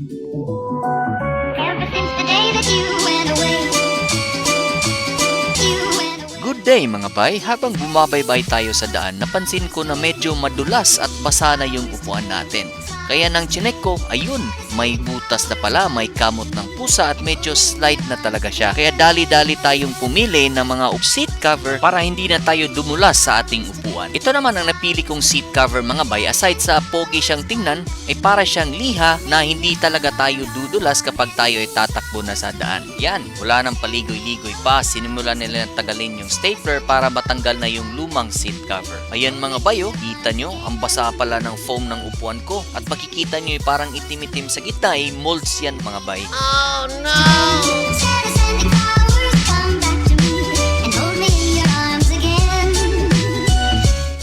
Ever since the day that you went away, you went away. Good day mga bay, habang bumabaybay tayo sa daan, napansin ko na medyo madulas at basa na yung upuan natin. Kaya nang chinek ko, ayun, may butas na pala, may kamot ng pusa at medyo slide na talaga siya. Kaya dali-dali tayong pumili ng mga seat cover para hindi na tayo dumulas sa ating upuan. Ito naman ang napili kong seat cover mga bay, aside sa pogi siyang tingnan, ay para siyang liha na hindi talaga tayo dudulas kapag tayo ay tatakbo na sa daan. Yan, wala nang paligoy-ligoy pa, sinimulan nila ng tagalin yung stapler para matanggal na yung lumang seat cover. Ayan mga bay, kita nyo, ang basa pala ng foam ng upuan ko at makikita nyo parang itim-itim sa gitna, molds yan mga bay. Oh no! Sending flowers, come back to me and hold me in your arms again.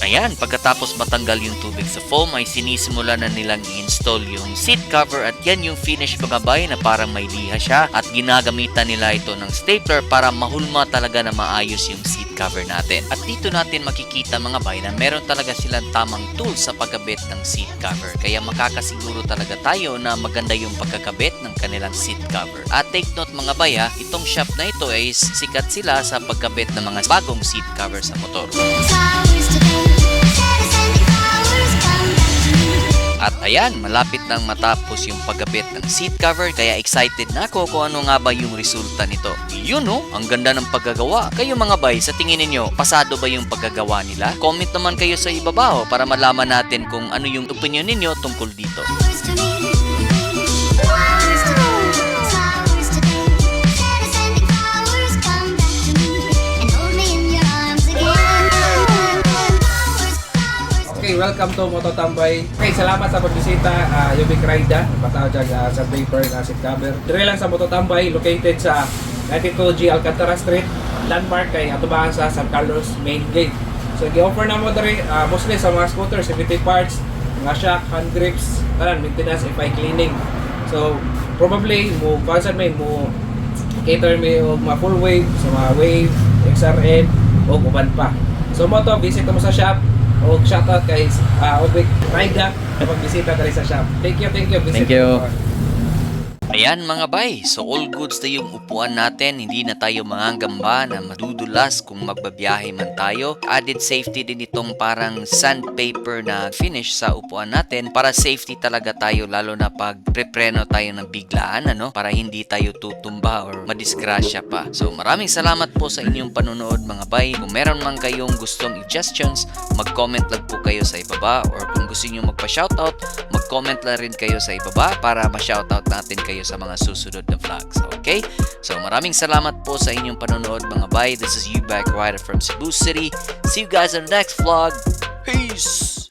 Ayan, pagkatapos matanggal yung tubig sa foam ay sinisimula na nilang i-install yung seat cover at yan yung finish mga bay na parang may liha siya at ginagamitan nila ito ng stapler para mahulma talaga na maayos yung seat cover natin. At dito natin makikita mga bay na meron talaga silang tamang tools sa pagkabit ng seat cover. Kaya makakasiguro talaga tayo na maganda yung pagkakabit ng kanilang seat cover. At take note mga bay itong shop na ito ay sikat sila sa pagkabit ng mga bagong seat cover sa motor. Flowers today, sending flowers, come back to me. At ayan, malapit nang matapos yung pagkabit ng seat cover kaya excited na ako kung ano nga ba yung resulta nito. Yun ang ganda ng paggagawa. Kayo mga bay, sa tingin ninyo, pasado ba yung paggagawa nila? Comment naman kayo sa ibaba para malaman natin kung ano yung opinion ninyo tungkol dito. Flowers to me. Flowers today, flowers today, sending flowers, come back to me and hold me in your arms again. Flowers, flowers. Okay, welcome to Moto Tambay. Okay, salamat sa pagbisita. Yubik Raida, bataw dyan sa paper na seat cover. Dire lang sa Moto Tambay, located sa 92G Alcantara Street, landmark kay atubahan sa San Carlos Main Gate. So, gi-offer na mo dire mostly sa mga scooter, safety parts, mga shock, hand grips, tanan, maintenance, FI cleaning. So, probably, mo cater may mga full wave, sa mga wave, XRN, o uban pa. So, mo to, visit mo sa shop, o shoutout kay Obik Raida na pagbisita dali sa shop. Thank you. Visit Thank you. mo. Ayan mga bay, so all goods na yung upuan natin, hindi na tayo mangangamba na madudulas kung magbabiyahe man tayo. Added safety din itong parang sandpaper na finish sa upuan natin para safety talaga tayo lalo na pag prepreno tayo ng biglaan para hindi tayo tutumba or madisgrasya pa. So maraming salamat po sa inyong panonood mga bay. Kung meron man kayong gustong suggestions, mag-comment lang po kayo sa ibaba or kung gusto niyo magpa-shoutout, mag-comment lang rin kayo sa ibaba para ma-shoutout natin kayo sa mga susunod na vlogs. Okay? So maraming salamat po sa inyong panonood mga bay. This is Ubike Rider from Cebu City. See you guys on the next vlog. Peace!